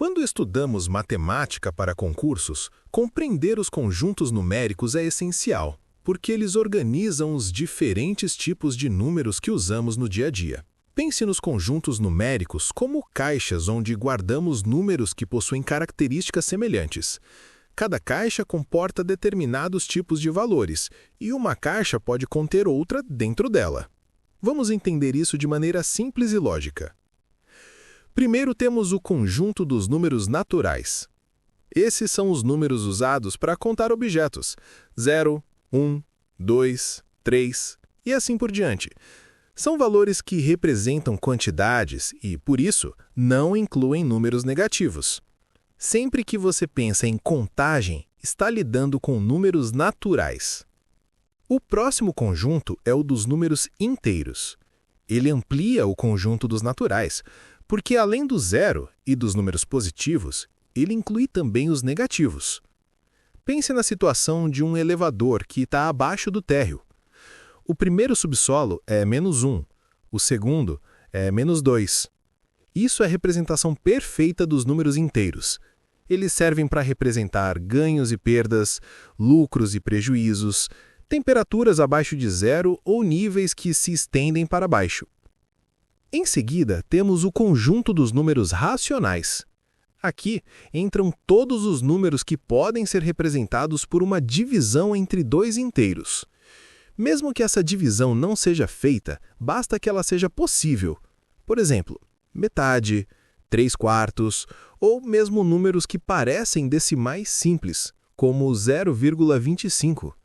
Quando estudamos matemática para concursos, compreender os conjuntos numéricos é essencial, porque eles organizam os diferentes tipos de números que usamos no dia a dia. Pense nos conjuntos numéricos como caixas onde guardamos números que possuem características semelhantes. Cada caixa comporta determinados tipos de valores, e uma caixa pode conter outra dentro dela. Vamos entender isso de maneira simples e lógica. Primeiro temos o conjunto dos números naturais. Esses são os números usados para contar objetos: 0, 1, 2, 3 e assim por diante. São valores que representam quantidades e, por isso, não incluem números negativos. Sempre que você pensa em contagem, está lidando com números naturais. O próximo conjunto é o dos números inteiros. Ele amplia o conjunto dos naturais, porque além do zero e dos números positivos, ele inclui também os negativos. Pense na situação de um elevador que está abaixo do térreo. O primeiro subsolo é -1, o segundo é -2. Isso é a representação perfeita dos números inteiros. Eles servem para representar ganhos e perdas, lucros e prejuízos, temperaturas abaixo de zero ou níveis que se estendem para baixo. Em seguida, temos o conjunto dos números racionais. Aqui entram todos os números que podem ser representados por uma divisão entre dois inteiros. Mesmo que essa divisão não seja feita, basta que ela seja possível. Por exemplo, metade, 3/4, ou mesmo números que parecem decimais simples, como 0,25.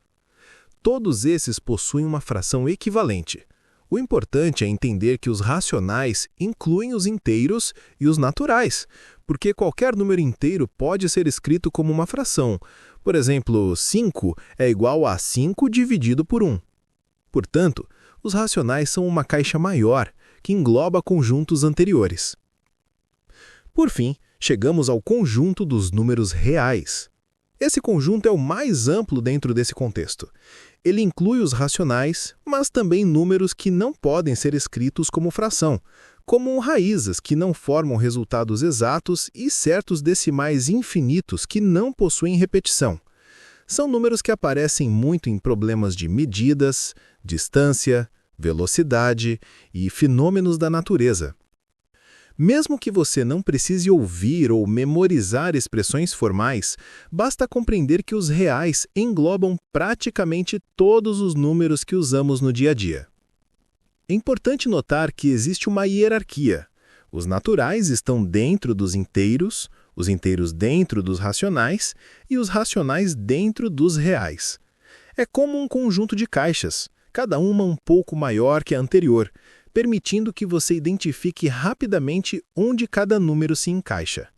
Todos esses possuem uma fração equivalente. O importante é entender que os racionais incluem os inteiros e os naturais, porque qualquer número inteiro pode ser escrito como uma fração. Por exemplo, 5 é igual a 5 dividido por 1. Portanto, os racionais são uma caixa maior, que engloba conjuntos anteriores. Por fim, chegamos ao conjunto dos números reais. Esse conjunto é o mais amplo dentro desse contexto. Ele inclui os racionais, mas também números que não podem ser escritos como fração, como raízes que não formam resultados exatos e certos decimais infinitos que não possuem repetição. São números que aparecem muito em problemas de medidas, distância, velocidade e fenômenos da natureza. Mesmo que você não precise ouvir ou memorizar expressões formais, basta compreender que os reais englobam praticamente todos os números que usamos no dia a dia. É importante notar que existe uma hierarquia. Os naturais estão dentro dos inteiros, os inteiros dentro dos racionais e os racionais dentro dos reais. É como um conjunto de caixas, cada uma um pouco maior que a anterior, permitindo que você identifique rapidamente onde cada número se encaixa.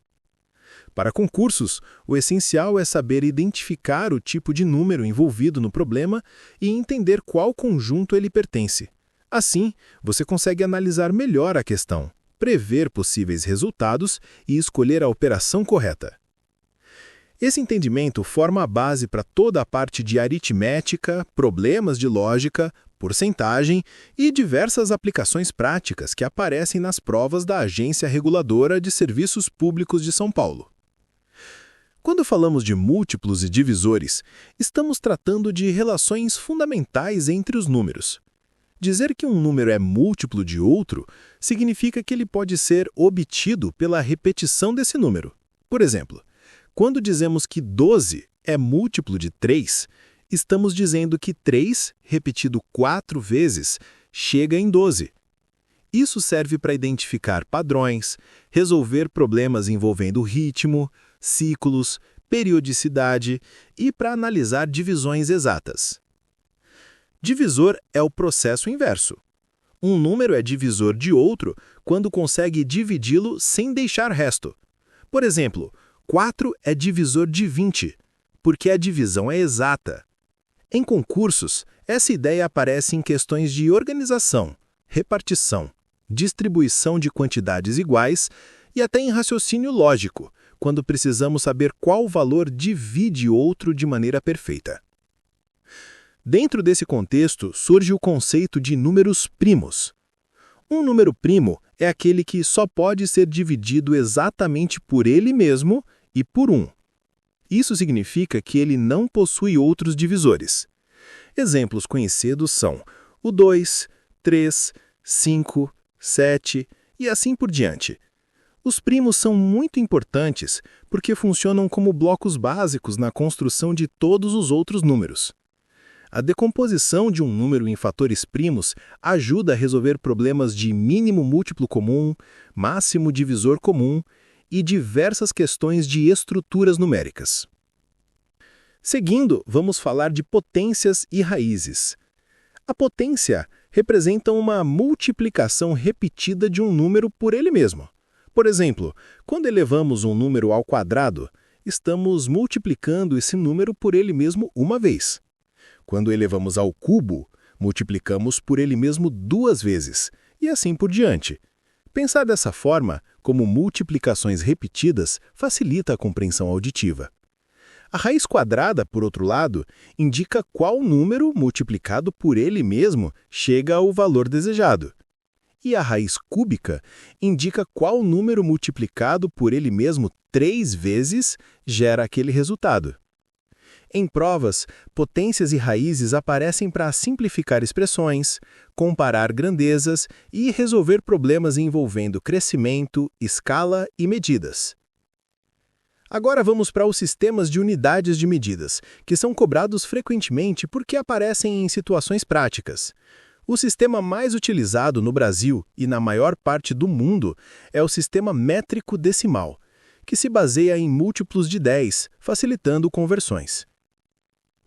Para concursos, o essencial é saber identificar o tipo de número envolvido no problema e entender qual conjunto ele pertence. Assim, você consegue analisar melhor a questão, prever possíveis resultados e escolher a operação correta. Esse entendimento forma a base para toda a parte de aritmética, problemas de lógica, porcentagem e diversas aplicações práticas que aparecem nas provas da Agência Reguladora de Serviços Públicos de São Paulo. Quando falamos de múltiplos e divisores, estamos tratando de relações fundamentais entre os números. Dizer que um número é múltiplo de outro significa que ele pode ser obtido pela repetição desse número. Por exemplo, quando dizemos que 12 é múltiplo de 3, estamos dizendo que 3, repetido 4 vezes, chega em 12. Isso serve para identificar padrões, resolver problemas envolvendo ritmo, ciclos, periodicidade e para analisar divisões exatas. Divisor é o processo inverso. Um número é divisor de outro quando consegue dividi-lo sem deixar resto. Por exemplo, 4 é divisor de 20, porque a divisão é exata. Em concursos, essa ideia aparece em questões de organização, repartição, distribuição de quantidades iguais e até em raciocínio lógico, quando precisamos saber qual valor divide outro de maneira perfeita. Dentro desse contexto surge o conceito de números primos. Um número primo é aquele que só pode ser dividido exatamente por ele mesmo e por 1. Isso significa que ele não possui outros divisores. Exemplos conhecidos são o 2, 3, 5, 7 e assim por diante. Os primos são muito importantes porque funcionam como blocos básicos na construção de todos os outros números. A decomposição de um número em fatores primos ajuda a resolver problemas de mínimo múltiplo comum, máximo divisor comum e diversas questões de estruturas numéricas. Seguindo, vamos falar de potências e raízes. A potência representa uma multiplicação repetida de um número por ele mesmo. Por exemplo, quando elevamos um número ao quadrado, estamos multiplicando esse número por ele mesmo uma vez. Quando elevamos ao cubo, multiplicamos por ele mesmo 2 vezes, e assim por diante. Pensar dessa forma, como multiplicações repetidas, facilita a compreensão auditiva. A raiz quadrada, por outro lado, indica qual número multiplicado por ele mesmo chega ao valor desejado. E a raiz cúbica indica qual número multiplicado por ele mesmo 3 vezes gera aquele resultado. Em provas, potências e raízes aparecem para simplificar expressões, comparar grandezas e resolver problemas envolvendo crescimento, escala e medidas. Agora vamos para os sistemas de unidades de medidas, que são cobrados frequentemente porque aparecem em situações práticas. O sistema mais utilizado no Brasil e na maior parte do mundo é o sistema métrico decimal, que se baseia em múltiplos de 10, facilitando conversões.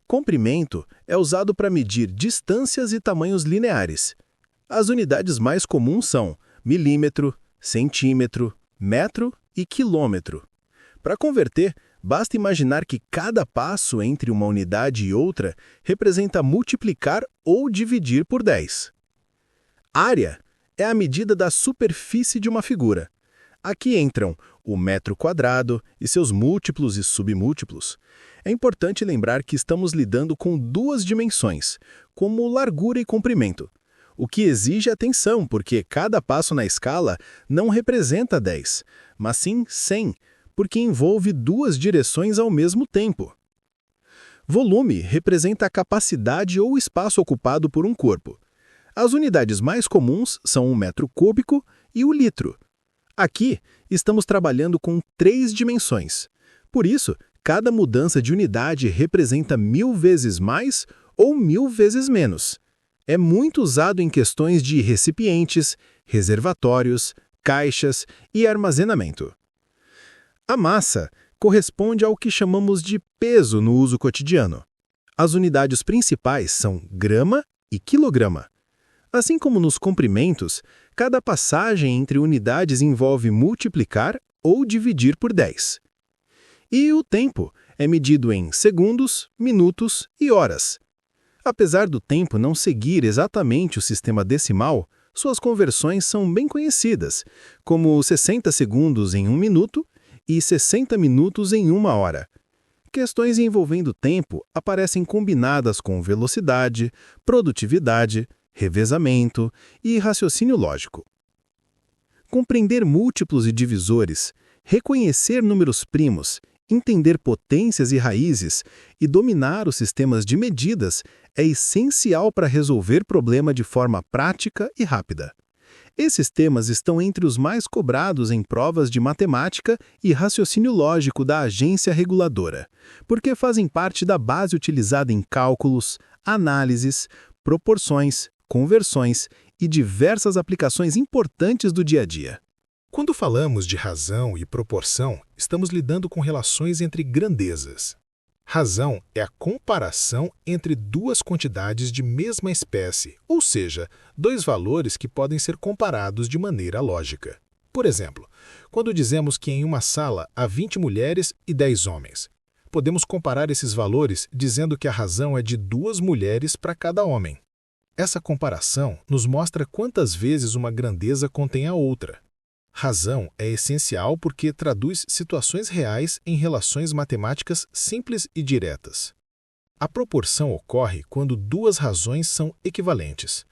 Comprimento é usado para medir distâncias e tamanhos lineares. As unidades mais comuns são milímetro, centímetro, metro e quilômetro. Para converter, basta imaginar que cada passo entre uma unidade e outra representa multiplicar ou dividir por 10. Área é a medida da superfície de uma figura. Aqui entram o metro quadrado e seus múltiplos e submúltiplos. É importante lembrar que estamos lidando com 2 dimensões, como largura e comprimento, o que exige atenção porque cada passo na escala não representa 10, mas sim 100, porque envolve 2 direções ao mesmo tempo. Volume representa a capacidade ou espaço ocupado por um corpo. As unidades mais comuns são o metro cúbico e o litro. Aqui, estamos trabalhando com 3 dimensões. Por isso, cada mudança de unidade representa 1000 vezes mais ou 1000 vezes menos. É muito usado em questões de recipientes, reservatórios, caixas e armazenamento. A massa corresponde ao que chamamos de peso no uso cotidiano. As unidades principais são grama e quilograma. Assim como nos comprimentos, cada passagem entre unidades envolve multiplicar ou dividir por 10. E o tempo é medido em segundos, minutos e horas. Apesar do tempo não seguir exatamente o sistema decimal, suas conversões são bem conhecidas, como 60 segundos em 1 minuto e 60 minutos em 1 hora. Questões envolvendo tempo aparecem combinadas com velocidade, produtividade, revezamento e raciocínio lógico. Compreender múltiplos e divisores, reconhecer números primos, entender potências e raízes e dominar os sistemas de medidas é essencial para resolver problema de forma prática e rápida. Esses temas estão entre os mais cobrados em provas de matemática e raciocínio lógico da agência reguladora, porque fazem parte da base utilizada em cálculos, análises, proporções, conversões e diversas aplicações importantes do dia a dia. Quando falamos de razão e proporção, estamos lidando com relações entre grandezas. Razão é a comparação entre 2 quantidades de mesma espécie, ou seja, 2 valores que podem ser comparados de maneira lógica. Por exemplo, quando dizemos que em uma sala há 20 mulheres e 10 homens, podemos comparar esses valores dizendo que a razão é de 2 mulheres para cada homem. Essa comparação nos mostra quantas vezes uma grandeza contém a outra. Razão é essencial porque traduz situações reais em relações matemáticas simples e diretas. A proporção ocorre quando 2 razões são equivalentes.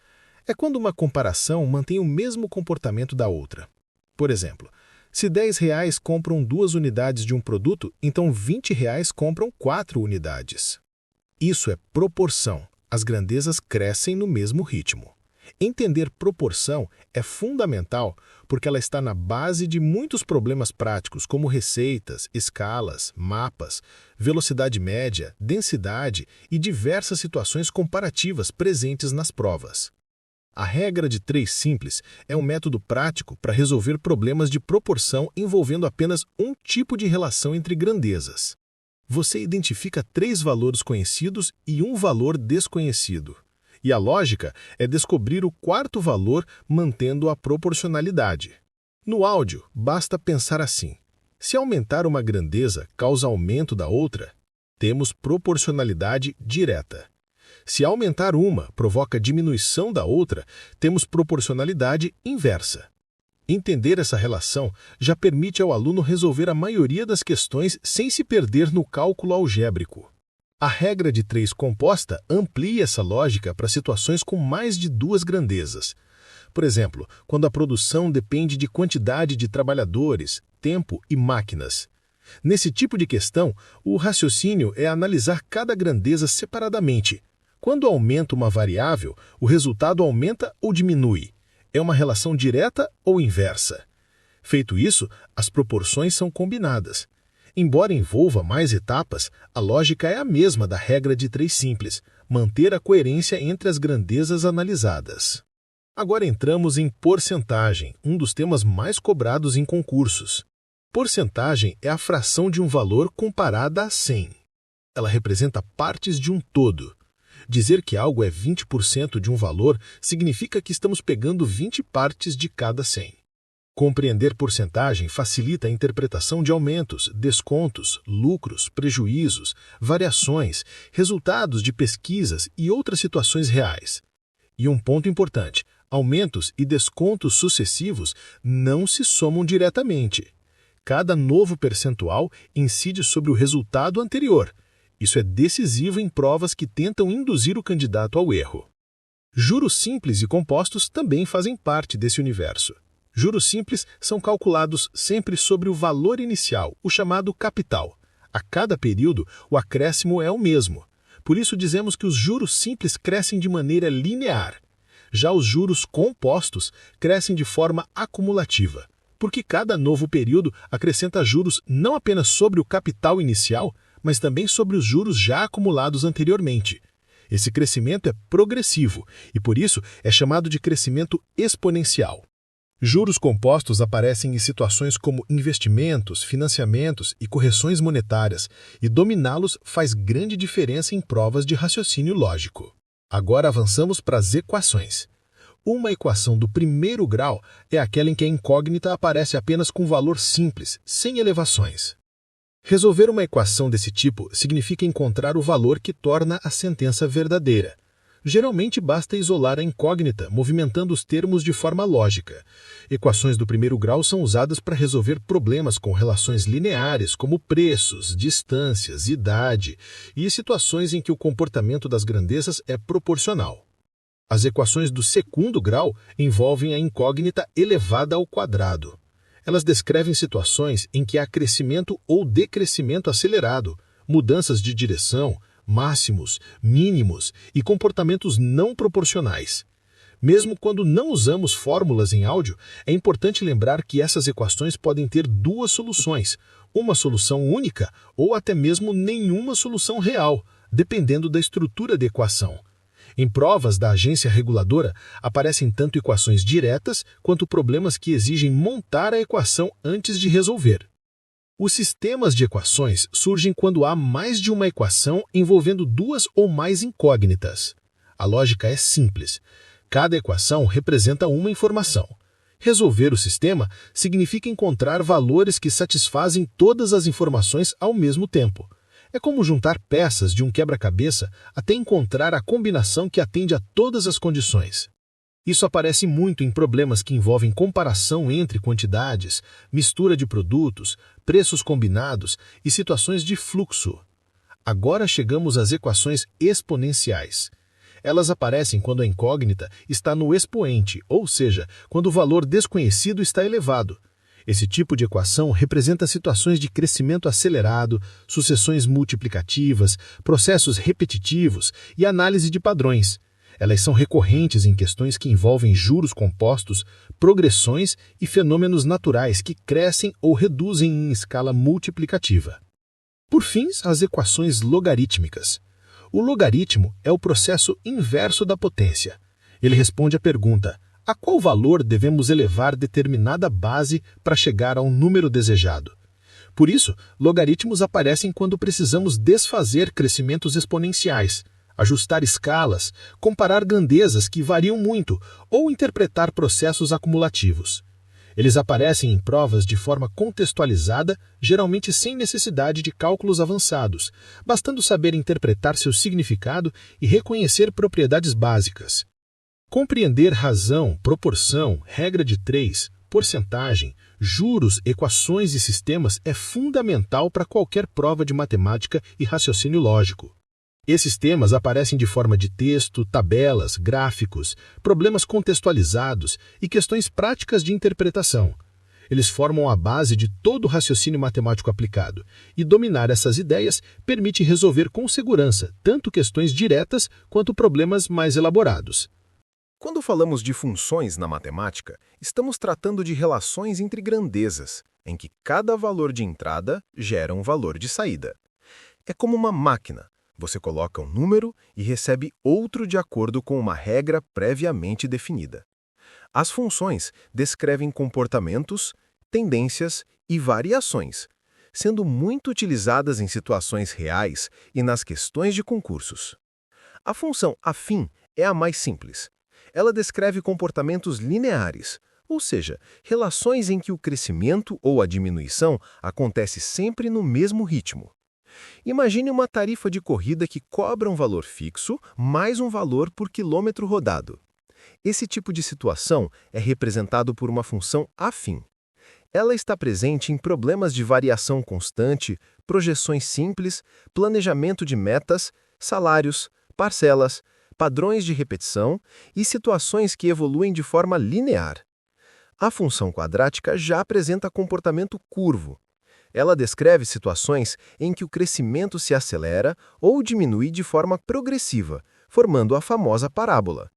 É quando uma comparação mantém o mesmo comportamento da outra. Por exemplo, se R$ 10 compram 2 unidades de um produto, então R$ 20 compram 4 unidades. Isso é proporção. As grandezas crescem no mesmo ritmo. Entender proporção é fundamental porque ela está na base de muitos problemas práticos, como receitas, escalas, mapas, velocidade média, densidade e diversas situações comparativas presentes nas provas. A regra de 3 simples é um método prático para resolver problemas de proporção envolvendo apenas um tipo de relação entre grandezas. Você identifica 3 valores conhecidos e um valor desconhecido. E a lógica é descobrir o 4º valor mantendo a proporcionalidade. No áudio, basta pensar assim: se aumentar uma grandeza causa aumento da outra, temos proporcionalidade direta. Se aumentar uma provoca diminuição da outra, temos proporcionalidade inversa. Entender essa relação já permite ao aluno resolver a maioria das questões sem se perder no cálculo algébrico. A regra de 3 composta amplia essa lógica para situações com mais de 2 grandezas. Por exemplo, quando a produção depende de quantidade de trabalhadores, tempo e máquinas. Nesse tipo de questão, o raciocínio é analisar cada grandeza separadamente. Quando aumenta uma variável, o resultado aumenta ou diminui. É uma relação direta ou inversa. Feito isso, as proporções são combinadas. Embora envolva mais etapas, a lógica é a mesma da regra de 3 simples, manter a coerência entre as grandezas analisadas. Agora entramos em porcentagem, um dos temas mais cobrados em concursos. Porcentagem é a fração de um valor comparada a 100. Ela representa partes de um todo. Dizer que algo é 20% de um valor significa que estamos pegando 20 partes de cada 100. Compreender porcentagem facilita a interpretação de aumentos, descontos, lucros, prejuízos, variações, resultados de pesquisas e outras situações reais. E um ponto importante: aumentos e descontos sucessivos não se somam diretamente. Cada novo percentual incide sobre o resultado anterior. Isso é decisivo em provas que tentam induzir o candidato ao erro. Juros simples e compostos também fazem parte desse universo. Juros simples são calculados sempre sobre o valor inicial, o chamado capital. A cada período, o acréscimo é o mesmo. Por isso dizemos que os juros simples crescem de maneira linear. Já os juros compostos crescem de forma acumulativa, porque cada novo período acrescenta juros não apenas sobre o capital inicial, mas também sobre os juros já acumulados anteriormente. Esse crescimento é progressivo e, por isso, é chamado de crescimento exponencial. Juros compostos aparecem em situações como investimentos, financiamentos e correções monetárias, e dominá-los faz grande diferença em provas de raciocínio lógico. Agora avançamos para as equações. Uma equação do 1º grau é aquela em que a incógnita aparece apenas com valor simples, sem elevações. Resolver uma equação desse tipo significa encontrar o valor que torna a sentença verdadeira. Geralmente basta isolar a incógnita, movimentando os termos de forma lógica. Equações do 1º grau são usadas para resolver problemas com relações lineares, como preços, distâncias, idade, e situações em que o comportamento das grandezas é proporcional. As equações do 2º grau envolvem a incógnita elevada ao quadrado. Elas descrevem situações em que há crescimento ou decrescimento acelerado, mudanças de direção, máximos, mínimos e comportamentos não proporcionais. Mesmo quando não usamos fórmulas em áudio, é importante lembrar que essas equações podem ter 2 soluções, uma solução única ou até mesmo nenhuma solução real, dependendo da estrutura da equação. Em provas da agência reguladora, aparecem tanto equações diretas quanto problemas que exigem montar a equação antes de resolver. Os sistemas de equações surgem quando há mais de uma equação envolvendo 2 ou mais incógnitas. A lógica é simples. Cada equação representa uma informação. Resolver o sistema significa encontrar valores que satisfazem todas as informações ao mesmo tempo. É como juntar peças de um quebra-cabeça até encontrar a combinação que atende a todas as condições. Isso aparece muito em problemas que envolvem comparação entre quantidades, mistura de produtos, preços combinados e situações de fluxo. Agora chegamos às equações exponenciais. Elas aparecem quando a incógnita está no expoente, ou seja, quando o valor desconhecido está elevado. Esse tipo de equação representa situações de crescimento acelerado, sucessões multiplicativas, processos repetitivos e análise de padrões. Elas são recorrentes em questões que envolvem juros compostos, progressões e fenômenos naturais que crescem ou reduzem em escala multiplicativa. Por fim, as equações logarítmicas. O logaritmo é o processo inverso da potência. Ele responde à pergunta: a qual valor devemos elevar determinada base para chegar a um número desejado? Por isso, logaritmos aparecem quando precisamos desfazer crescimentos exponenciais, ajustar escalas, comparar grandezas que variam muito ou interpretar processos acumulativos. Eles aparecem em provas de forma contextualizada, geralmente sem necessidade de cálculos avançados, bastando saber interpretar seu significado e reconhecer propriedades básicas. Compreender razão, proporção, regra de 3, porcentagem, juros, equações e sistemas é fundamental para qualquer prova de matemática e raciocínio lógico. Esses temas aparecem de forma de texto, tabelas, gráficos, problemas contextualizados e questões práticas de interpretação. Eles formam a base de todo o raciocínio matemático aplicado, e dominar essas ideias permite resolver com segurança tanto questões diretas quanto problemas mais elaborados. Quando falamos de funções na matemática, estamos tratando de relações entre grandezas, em que cada valor de entrada gera um valor de saída. É como uma máquina. Você coloca um número e recebe outro de acordo com uma regra previamente definida. As funções descrevem comportamentos, tendências e variações, sendo muito utilizadas em situações reais e nas questões de concursos. A função afim é a mais simples. Ela descreve comportamentos lineares, ou seja, relações em que o crescimento ou a diminuição acontece sempre no mesmo ritmo. Imagine uma tarifa de corrida que cobra um valor fixo mais um valor por quilômetro rodado. Esse tipo de situação é representado por uma função afim. Ela está presente em problemas de variação constante, projeções simples, planejamento de metas, salários, parcelas, padrões de repetição e situações que evoluem de forma linear. A função quadrática já apresenta comportamento curvo. Ela descreve situações em que o crescimento se acelera ou diminui de forma progressiva, formando a famosa parábola.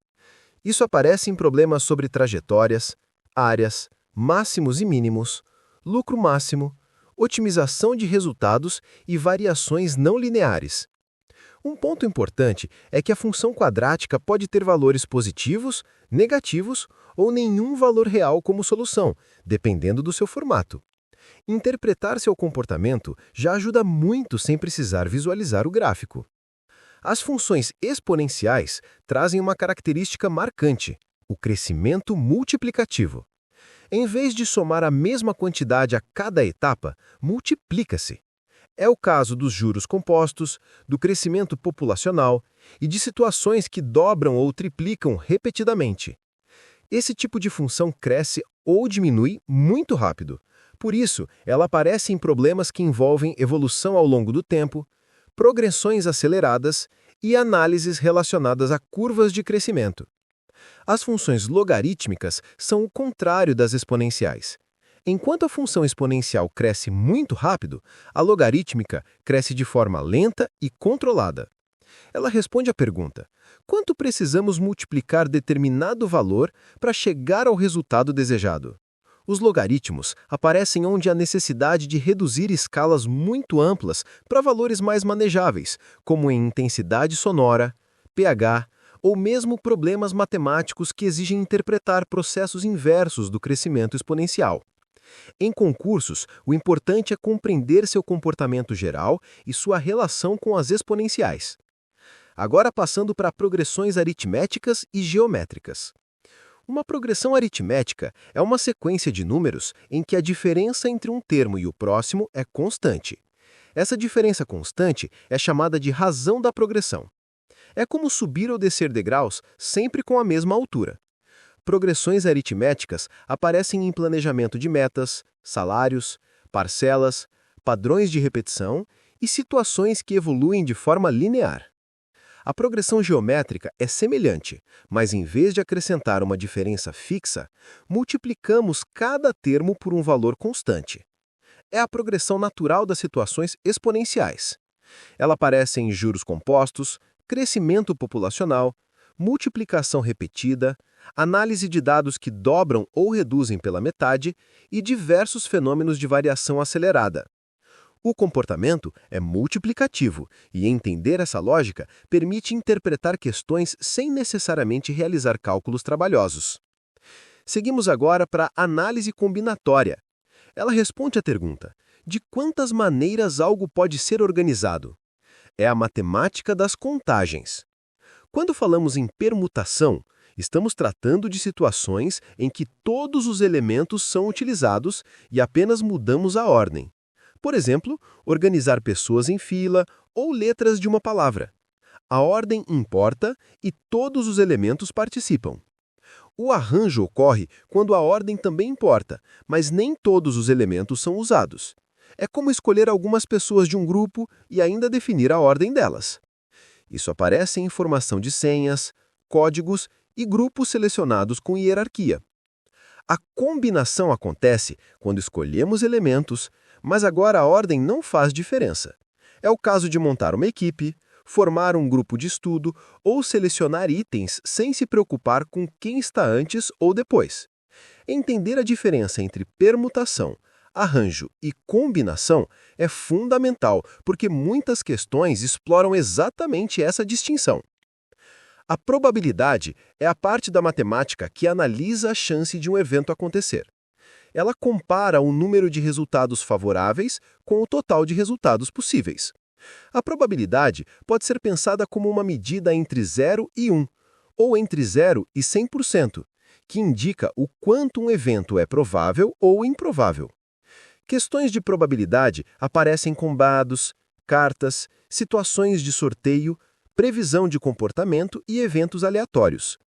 Isso aparece em problemas sobre trajetórias, áreas, máximos e mínimos, lucro máximo, otimização de resultados e variações não lineares. Um ponto importante é que a função quadrática pode ter valores positivos, negativos ou nenhum valor real como solução, dependendo do seu formato. Interpretar seu comportamento já ajuda muito sem precisar visualizar o gráfico. As funções exponenciais trazem uma característica marcante: o crescimento multiplicativo. Em vez de somar a mesma quantidade a cada etapa, multiplica-se. É o caso dos juros compostos, do crescimento populacional e de situações que dobram ou triplicam repetidamente. Esse tipo de função cresce ou diminui muito rápido. Por isso, ela aparece em problemas que envolvem evolução ao longo do tempo, progressões aceleradas e análises relacionadas a curvas de crescimento. As funções logarítmicas são o contrário das exponenciais. Enquanto a função exponencial cresce muito rápido, a logarítmica cresce de forma lenta e controlada. Ela responde à pergunta: quanto precisamos multiplicar determinado valor para chegar ao resultado desejado? Os logaritmos aparecem onde há necessidade de reduzir escalas muito amplas para valores mais manejáveis, como em intensidade sonora, pH, ou mesmo problemas matemáticos que exigem interpretar processos inversos do crescimento exponencial. Em concursos, o importante é compreender seu comportamento geral e sua relação com as exponenciais. Agora passando para progressões aritméticas e geométricas. Uma progressão aritmética é uma sequência de números em que a diferença entre um termo e o próximo é constante. Essa diferença constante é chamada de razão da progressão. É como subir ou descer degraus sempre com a mesma altura. Progressões aritméticas aparecem em planejamento de metas, salários, parcelas, padrões de repetição e situações que evoluem de forma linear. A progressão geométrica é semelhante, mas em vez de acrescentar uma diferença fixa, multiplicamos cada termo por um valor constante. É a progressão natural das situações exponenciais. Ela aparece em juros compostos, crescimento populacional, multiplicação repetida, análise de dados que dobram ou reduzem pela metade e diversos fenômenos de variação acelerada. O comportamento é multiplicativo e entender essa lógica permite interpretar questões sem necessariamente realizar cálculos trabalhosos. Seguimos agora para a análise combinatória. Ela responde à pergunta: de quantas maneiras algo pode ser organizado? É a matemática das contagens. Quando falamos em permutação, estamos tratando de situações em que todos os elementos são utilizados e apenas mudamos a ordem. Por exemplo, organizar pessoas em fila ou letras de uma palavra. A ordem importa e todos os elementos participam. O arranjo ocorre quando a ordem também importa, mas nem todos os elementos são usados. É como escolher algumas pessoas de um grupo e ainda definir a ordem delas. Isso aparece em informação de senhas, códigos e grupos selecionados com hierarquia. A combinação acontece quando escolhemos elementos, mas agora a ordem não faz diferença. É o caso de montar uma equipe, formar um grupo de estudo ou selecionar itens sem se preocupar com quem está antes ou depois. Entender a diferença entre permutação, arranjo e combinação é fundamental porque muitas questões exploram exatamente essa distinção. A probabilidade é a parte da matemática que analisa a chance de um evento acontecer. Ela compara o número de resultados favoráveis com o total de resultados possíveis. A probabilidade pode ser pensada como uma medida entre 0 e 1, ou entre 0 e 100%, que indica o quanto um evento é provável ou improvável. Questões de probabilidade aparecem com dados, cartas, situações de sorteio, previsão de comportamento e eventos aleatórios.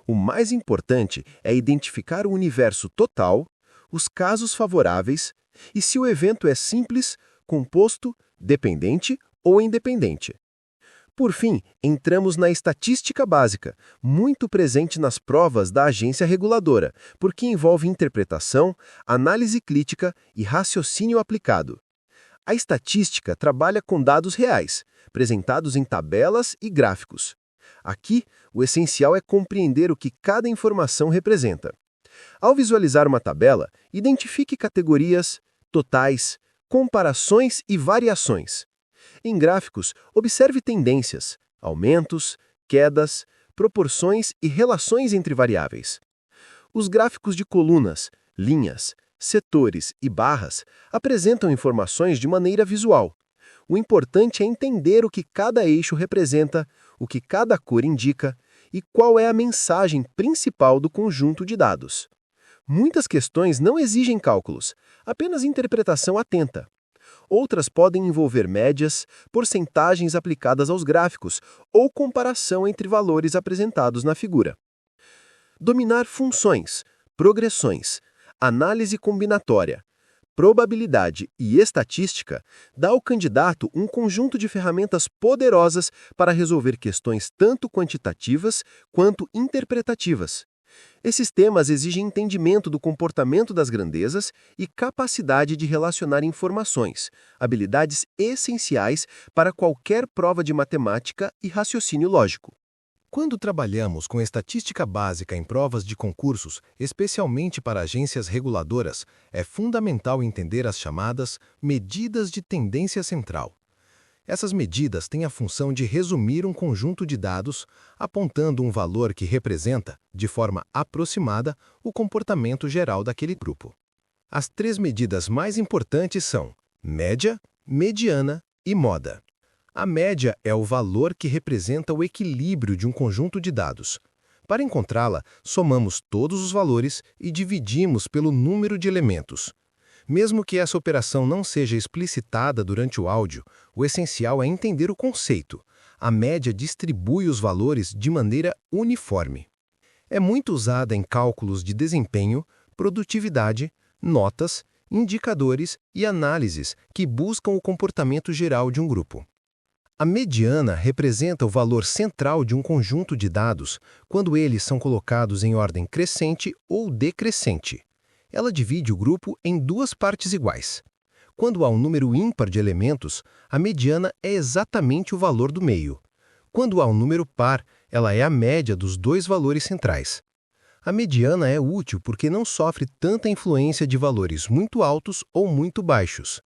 O mais importante é identificar o universo total, os casos favoráveis e se o evento é simples, composto, dependente ou independente. Por fim, entramos na estatística básica, muito presente nas provas da agência reguladora, porque envolve interpretação, análise crítica e raciocínio aplicado. A estatística trabalha com dados reais, apresentados em tabelas e gráficos. Aqui, o essencial é compreender o que cada informação representa. Ao visualizar uma tabela, identifique categorias, totais, comparações e variações. Em gráficos, observe tendências, aumentos, quedas, proporções e relações entre variáveis. Os gráficos de colunas, linhas, setores e barras apresentam informações de maneira visual. O importante é entender o que cada eixo representa, o que cada cor indica e qual é a mensagem principal do conjunto de dados. Muitas questões não exigem cálculos, apenas interpretação atenta. Outras podem envolver médias, porcentagens aplicadas aos gráficos ou comparação entre valores apresentados na figura. Dominar funções, progressões, análise combinatória, probabilidade e estatística dá ao candidato um conjunto de ferramentas poderosas para resolver questões tanto quantitativas quanto interpretativas. Esses temas exigem entendimento do comportamento das grandezas e capacidade de relacionar informações, habilidades essenciais para qualquer prova de matemática e raciocínio lógico. Quando trabalhamos com estatística básica em provas de concursos, especialmente para agências reguladoras, é fundamental entender as chamadas medidas de tendência central. Essas medidas têm a função de resumir um conjunto de dados, apontando um valor que representa, de forma aproximada, o comportamento geral daquele grupo. As três medidas mais importantes são média, mediana e moda. A média é o valor que representa o equilíbrio de um conjunto de dados. Para encontrá-la, somamos todos os valores e dividimos pelo número de elementos. Mesmo que essa operação não seja explicitada durante o áudio, o essencial é entender o conceito. A média distribui os valores de maneira uniforme. É muito usada em cálculos de desempenho, produtividade, notas, indicadores e análises que buscam o comportamento geral de um grupo. A mediana representa o valor central de um conjunto de dados quando eles são colocados em ordem crescente ou decrescente. Ela divide o grupo em duas partes iguais. Quando há um número ímpar de elementos, a mediana é exatamente o valor do meio. Quando há um número par, ela é a média dos dois valores centrais. A mediana é útil porque não sofre tanta influência de valores muito altos ou muito baixos.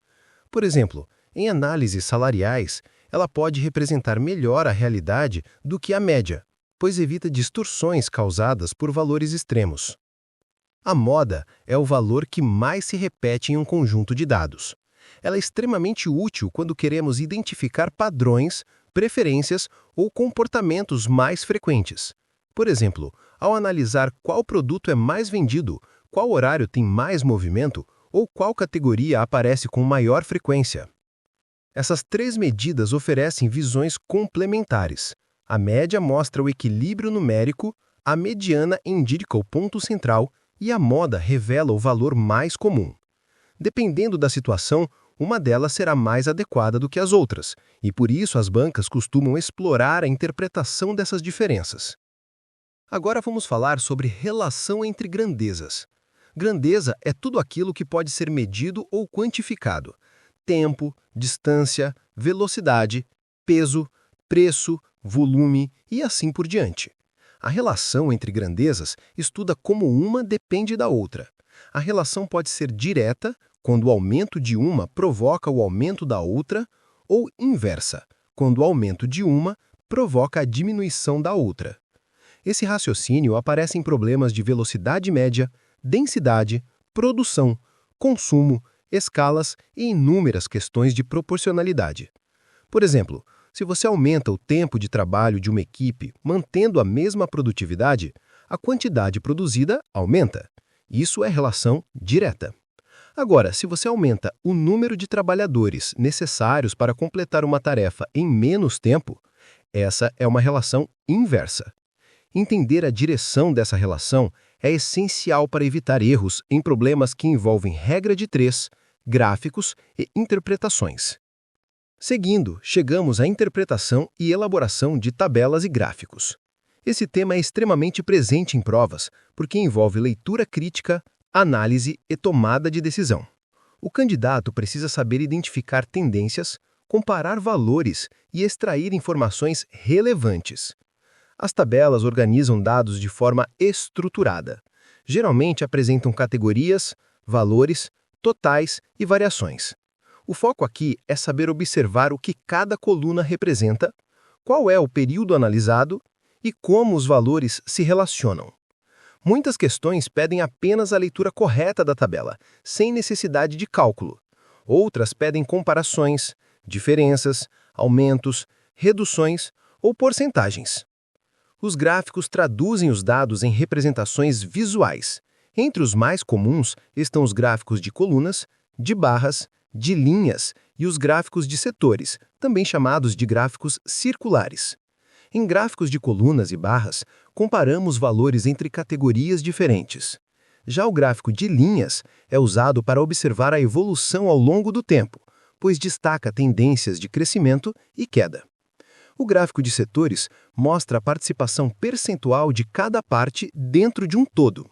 Por exemplo, em análises salariais, ela pode representar melhor a realidade do que a média, pois evita distorções causadas por valores extremos. A moda é o valor que mais se repete em um conjunto de dados. Ela é extremamente útil quando queremos identificar padrões, preferências ou comportamentos mais frequentes. Por exemplo, ao analisar qual produto é mais vendido, qual horário tem mais movimento ou qual categoria aparece com maior frequência. Essas três medidas oferecem visões complementares. A média mostra o equilíbrio numérico, a mediana indica o ponto central e a moda revela o valor mais comum. Dependendo da situação, uma delas será mais adequada do que as outras, e por isso as bancas costumam explorar a interpretação dessas diferenças. Agora vamos falar sobre relação entre grandezas. Grandeza é tudo aquilo que pode ser medido ou quantificado. Tempo, distância, velocidade, peso, preço, volume e assim por diante. A relação entre grandezas estuda como uma depende da outra. A relação pode ser direta, quando o aumento de uma provoca o aumento da outra, ou inversa, quando o aumento de uma provoca a diminuição da outra. Esse raciocínio aparece em problemas de velocidade média, densidade, produção, consumo, escalas e inúmeras questões de proporcionalidade. Por exemplo, se você aumenta o tempo de trabalho de uma equipe mantendo a mesma produtividade, a quantidade produzida aumenta. Isso é relação direta. Agora, se você aumenta o número de trabalhadores necessários para completar uma tarefa em menos tempo, essa é uma relação inversa. Entender a direção dessa relação é essencial para evitar erros em problemas que envolvem regra de três, gráficos e interpretações. Seguindo, chegamos à interpretação e elaboração de tabelas e gráficos. Esse tema é extremamente presente em provas, porque envolve leitura crítica, análise e tomada de decisão. O candidato precisa saber identificar tendências, comparar valores e extrair informações relevantes. As tabelas organizam dados de forma estruturada. Geralmente apresentam categorias, valores, totais e variações. O foco aqui é saber observar o que cada coluna representa, qual é o período analisado e como os valores se relacionam. Muitas questões pedem apenas a leitura correta da tabela, sem necessidade de cálculo. Outras pedem comparações, diferenças, aumentos, reduções ou porcentagens. Os gráficos traduzem os dados em representações visuais. Entre os mais comuns estão os gráficos de colunas, de barras, de linhas e os gráficos de setores, também chamados de gráficos circulares. Em gráficos de colunas e barras, comparamos valores entre categorias diferentes. Já o gráfico de linhas é usado para observar a evolução ao longo do tempo, pois destaca tendências de crescimento e queda. O gráfico de setores mostra a participação percentual de cada parte dentro de um todo.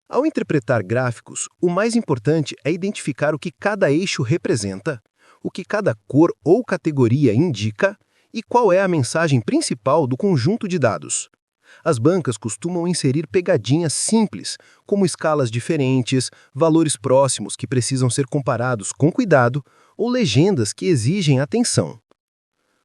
Ao interpretar gráficos, o mais importante é identificar o que cada eixo representa, o que cada cor ou categoria indica e qual é a mensagem principal do conjunto de dados. As bancas costumam inserir pegadinhas simples, como escalas diferentes, valores próximos que precisam ser comparados com cuidado ou legendas que exigem atenção.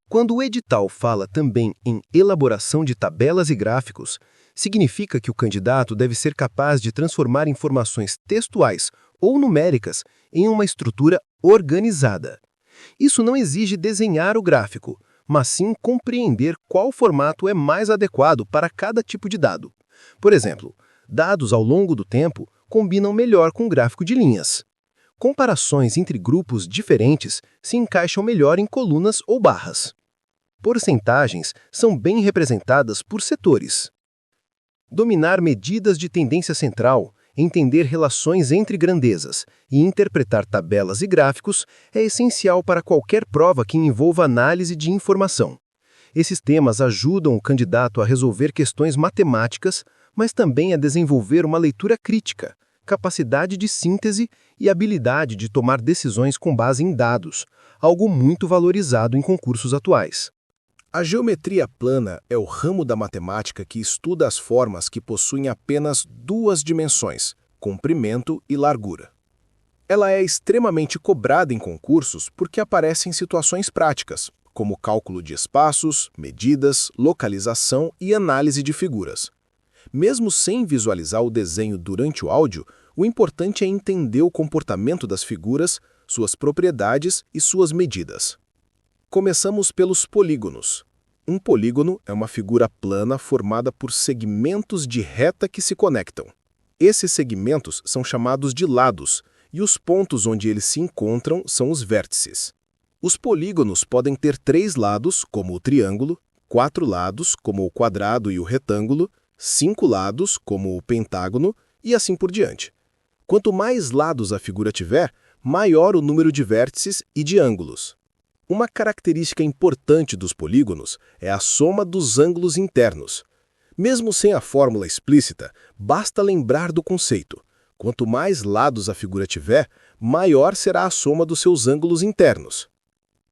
Quando o edital fala também em elaboração de tabelas e gráficos, significa que o candidato deve ser capaz de transformar informações textuais ou numéricas em uma estrutura organizada. Isso não exige desenhar o gráfico, mas sim compreender qual formato é mais adequado para cada tipo de dado. Por exemplo, dados ao longo do tempo combinam melhor com o gráfico de linhas. Comparações entre grupos diferentes se encaixam melhor em colunas ou barras. Porcentagens são bem representadas por setores. Dominar medidas de tendência central Entender relações entre grandezas e interpretar tabelas e gráficos é essencial para qualquer prova que envolva análise de informação. Esses temas ajudam o candidato a resolver questões matemáticas, mas também a desenvolver uma leitura crítica, capacidade de síntese e habilidade de tomar decisões com base em dados, algo muito valorizado em concursos atuais. A geometria plana é o ramo da matemática que estuda as formas que possuem apenas duas dimensões, comprimento e largura. Ela é extremamente cobrada em concursos porque aparece em situações práticas, como cálculo de espaços, medidas, localização e análise de figuras. Mesmo sem visualizar o desenho durante o áudio, o importante é entender o comportamento das figuras, suas propriedades e suas medidas. Começamos pelos polígonos. Um polígono é uma figura plana formada por segmentos de reta que se conectam. Esses segmentos são chamados de lados, e os pontos onde eles se encontram são os vértices. Os polígonos podem ter 3 lados, como o triângulo, 4 lados, como o quadrado e o retângulo, 5 lados, como o pentágono, e assim por diante. Quanto mais lados a figura tiver, maior o número de vértices e de ângulos. Uma característica importante dos polígonos é a soma dos ângulos internos. Mesmo sem a fórmula explícita, basta lembrar do conceito. Quanto mais lados a figura tiver, maior será a soma dos seus ângulos internos.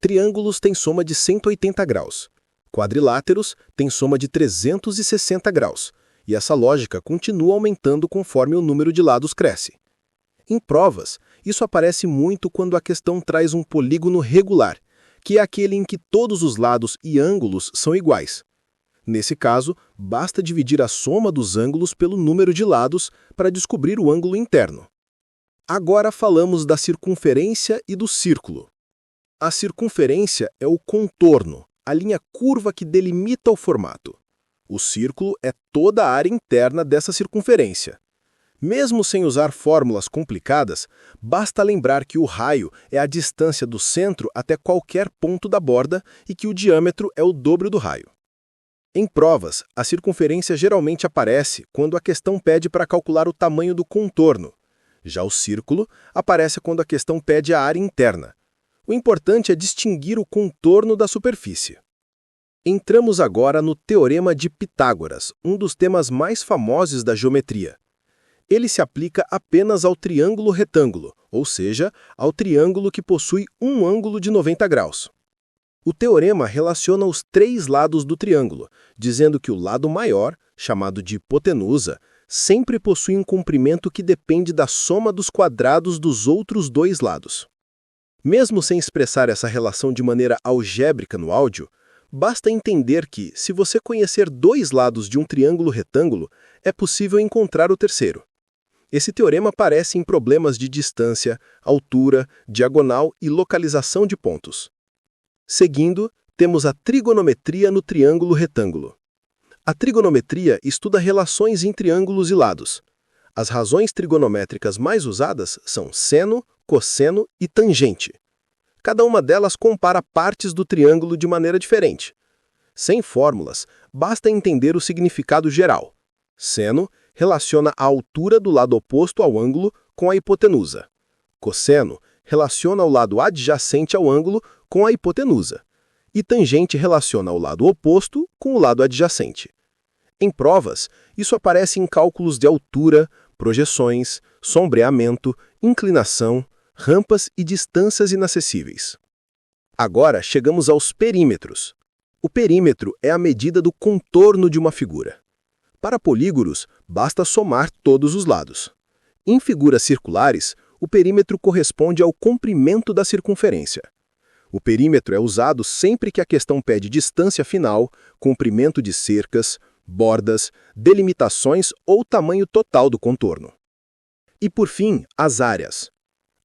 Triângulos têm soma de 180 graus. Quadriláteros têm soma de 360 graus. E essa lógica continua aumentando conforme o número de lados cresce. Em provas, isso aparece muito quando a questão traz um polígono regular, que é aquele em que todos os lados e ângulos são iguais. Nesse caso, basta dividir a soma dos ângulos pelo número de lados para descobrir o ângulo interno. Agora falamos da circunferência e do círculo. A circunferência é o contorno, a linha curva que delimita o formato. O círculo é toda a área interna dessa circunferência. Mesmo sem usar fórmulas complicadas, basta lembrar que o raio é a distância do centro até qualquer ponto da borda e que o diâmetro é o dobro do raio. Em provas, a circunferência geralmente aparece quando a questão pede para calcular o tamanho do contorno. Já o círculo aparece quando a questão pede a área interna. O importante é distinguir o contorno da superfície. Entramos agora no Teorema de Pitágoras, um dos temas mais famosos da geometria. Ele se aplica apenas ao triângulo retângulo, ou seja, ao triângulo que possui um ângulo de 90 graus. O teorema relaciona os 3 lados do triângulo, dizendo que o lado maior, chamado de hipotenusa, sempre possui um comprimento que depende da soma dos quadrados dos outros 2 lados. Mesmo sem expressar essa relação de maneira algébrica no áudio, basta entender que, se você conhecer 2 lados de um triângulo retângulo, é possível encontrar o terceiro. Esse teorema aparece em problemas de distância, altura, diagonal e localização de pontos. Seguindo, temos a trigonometria no triângulo retângulo. A trigonometria estuda relações em triângulos e lados. As razões trigonométricas mais usadas são seno, cosseno e tangente. Cada uma delas compara partes do triângulo de maneira diferente. Sem fórmulas, basta entender o significado geral. Seno relaciona a altura do lado oposto ao ângulo com a hipotenusa. Cosseno relaciona o lado adjacente ao ângulo com a hipotenusa. E tangente relaciona o lado oposto com o lado adjacente. Em provas, isso aparece em cálculos de altura, projeções, sombreamento, inclinação, rampas e distâncias inacessíveis. Agora chegamos aos perímetros. O perímetro é a medida do contorno de uma figura. Para polígonos, basta somar todos os lados. Em figuras circulares, o perímetro corresponde ao comprimento da circunferência. O perímetro é usado sempre que a questão pede distância final, comprimento de cercas, bordas, delimitações ou tamanho total do contorno. E por fim, as áreas.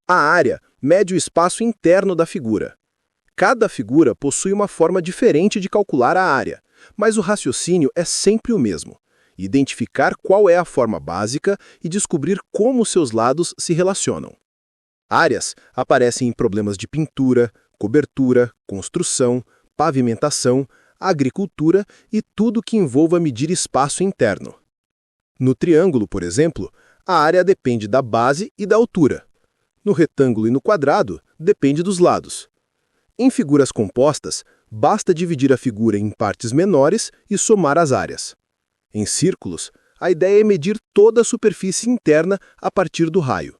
A área mede o espaço interno da figura. Cada figura possui uma forma diferente de calcular a área, mas o raciocínio é sempre o mesmo: identificar qual é a forma básica e descobrir como seus lados se relacionam. Áreas aparecem em problemas de pintura, cobertura, construção, pavimentação, agricultura e tudo que envolva medir espaço interno. No triângulo, por exemplo, A área depende da base e da altura. No retângulo e no quadrado, depende dos lados. Em figuras compostas, basta dividir a figura em partes menores e somar as áreas. Em círculos, a ideia é medir toda a superfície interna a partir do raio.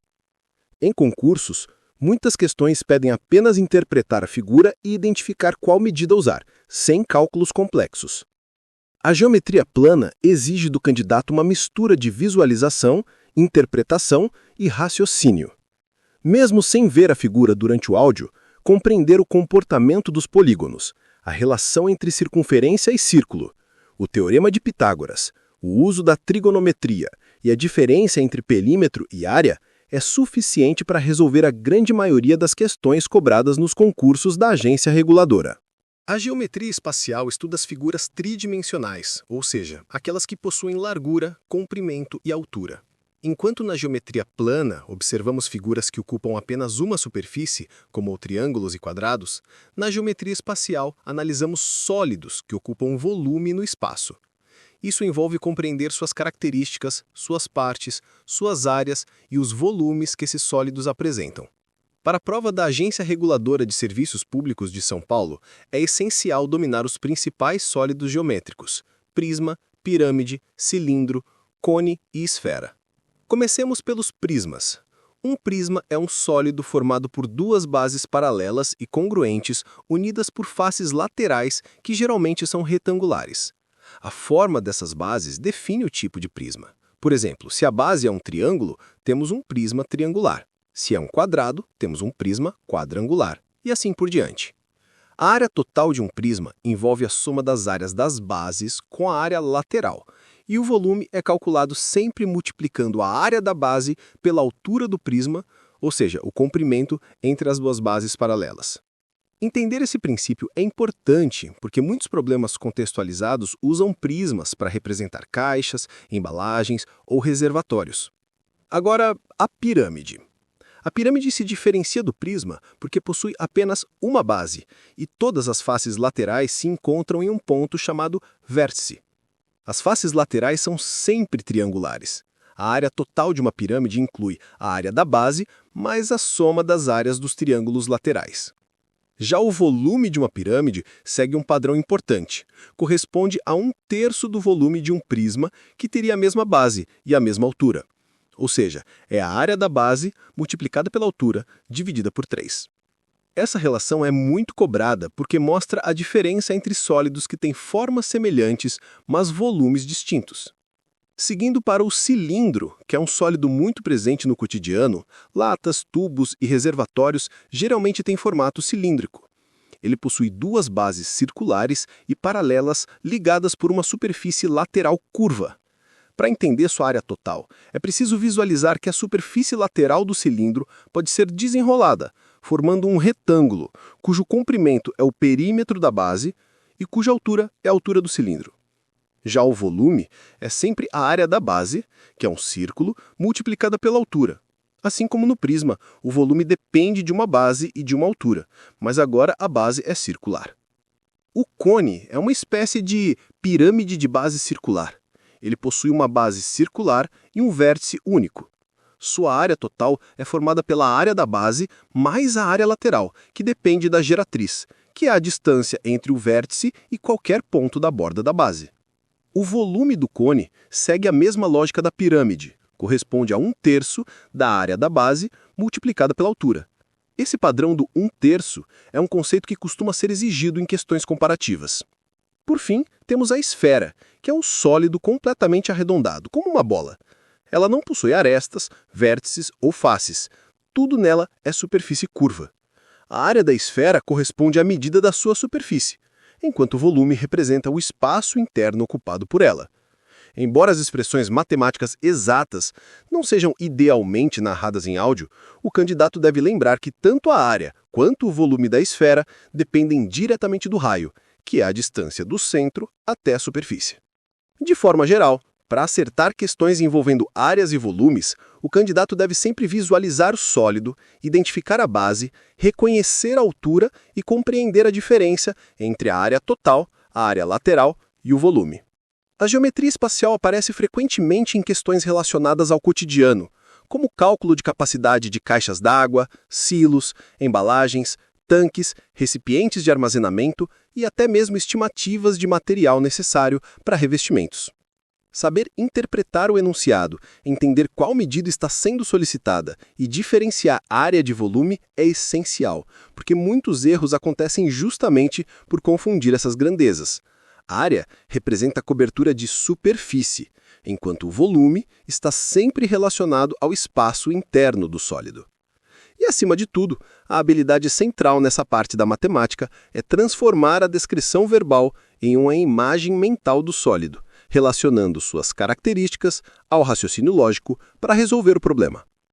Em concursos, muitas questões pedem apenas interpretar a figura e identificar qual medida usar, sem cálculos complexos. A geometria plana exige do candidato uma mistura de visualização, interpretação e raciocínio. Mesmo sem ver a figura durante o áudio, compreender o comportamento dos polígonos, a relação entre circunferência e círculo, o teorema de Pitágoras, o uso da trigonometria e a diferença entre perímetro e área é suficiente para resolver a grande maioria das questões cobradas nos concursos da agência reguladora. A geometria espacial estuda as figuras tridimensionais, ou seja, aquelas que possuem largura, comprimento e altura. Enquanto na geometria plana observamos figuras que ocupam apenas uma superfície, como triângulos e quadrados, na geometria espacial analisamos sólidos que ocupam volume no espaço. Isso envolve compreender suas características, suas partes, suas áreas e os volumes que esses sólidos apresentam. Para a prova da Agência Reguladora de Serviços Públicos de São Paulo, é essencial dominar os principais sólidos geométricos: prisma, pirâmide, cilindro, cone e esfera. Comecemos pelos prismas. Um prisma é um sólido formado por duas bases paralelas e congruentes unidas por faces laterais que geralmente são retangulares. A forma dessas bases define o tipo de prisma. Por exemplo, se a base é um triângulo, temos um prisma triangular. Se é um quadrado, temos um prisma quadrangular. E assim por diante. A área total de um prisma envolve a soma das áreas das bases com a área lateral. E o volume é calculado sempre multiplicando a área da base pela altura do prisma, ou seja, o comprimento entre as duas bases paralelas. Entender esse princípio é importante porque muitos problemas contextualizados usam prismas para representar caixas, embalagens ou reservatórios. Agora, a pirâmide. A pirâmide se diferencia do prisma porque possui apenas uma base e todas as faces laterais se encontram em um ponto chamado vértice. As faces laterais são sempre triangulares. A área total de uma pirâmide inclui a área da base mais a soma das áreas dos triângulos laterais. Já o volume de uma pirâmide segue um padrão importante. Corresponde a 1/3 do volume de um prisma que teria a mesma base e a mesma altura. Ou seja, é a área da base multiplicada pela altura dividida por 3. Essa relação é muito cobrada porque mostra a diferença entre sólidos que têm formas semelhantes, mas volumes distintos. Seguindo para o cilindro, que é um sólido muito presente no cotidiano, latas, tubos e reservatórios geralmente têm formato cilíndrico. Ele possui duas bases circulares e paralelas ligadas por uma superfície lateral curva. Para entender sua área total, é preciso visualizar que a superfície lateral do cilindro pode ser desenrolada, formando um retângulo, cujo comprimento é o perímetro da base e cuja altura é a altura do cilindro. Já o volume é sempre a área da base, que é um círculo, multiplicada pela altura. Assim como no prisma, o volume depende de uma base e de uma altura, mas agora a base é circular. O cone é uma espécie de pirâmide de base circular. Ele possui uma base circular e um vértice único. Sua área total é formada pela área da base mais a área lateral, que depende da geratriz, que é a distância entre o vértice e qualquer ponto da borda da base. O volume do cone segue a mesma lógica da pirâmide, corresponde a 1/3 da área da base multiplicada pela altura. Esse padrão do 1/3 é um conceito que costuma ser exigido em questões comparativas. Por fim, temos a esfera, que é um sólido completamente arredondado, como uma bola. Ela não possui arestas, vértices ou faces. Tudo nela é superfície curva. A área da esfera corresponde à medida da sua superfície, enquanto o volume representa o espaço interno ocupado por ela. Embora as expressões matemáticas exatas não sejam idealmente narradas em áudio, o candidato deve lembrar que tanto a área quanto o volume da esfera dependem diretamente do raio, que é a distância do centro até a superfície. De forma geral, para acertar questões envolvendo áreas e volumes, o candidato deve sempre visualizar o sólido, identificar a base, reconhecer a altura e compreender a diferença entre a área total, a área lateral e o volume. A geometria espacial aparece frequentemente em questões relacionadas ao cotidiano, como cálculo de capacidade de caixas d'água, silos, embalagens, tanques, recipientes de armazenamento e até mesmo estimativas de material necessário para revestimentos. Saber interpretar o enunciado, entender qual medida está sendo solicitada e diferenciar área de volume é essencial, porque muitos erros acontecem justamente por confundir essas grandezas. A área representa a cobertura de superfície, enquanto o volume está sempre relacionado ao espaço interno do sólido. E, acima de tudo, a habilidade central nessa parte da matemática é transformar a descrição verbal em uma imagem mental do sólido, relacionando suas características ao raciocínio lógico para resolver o problema.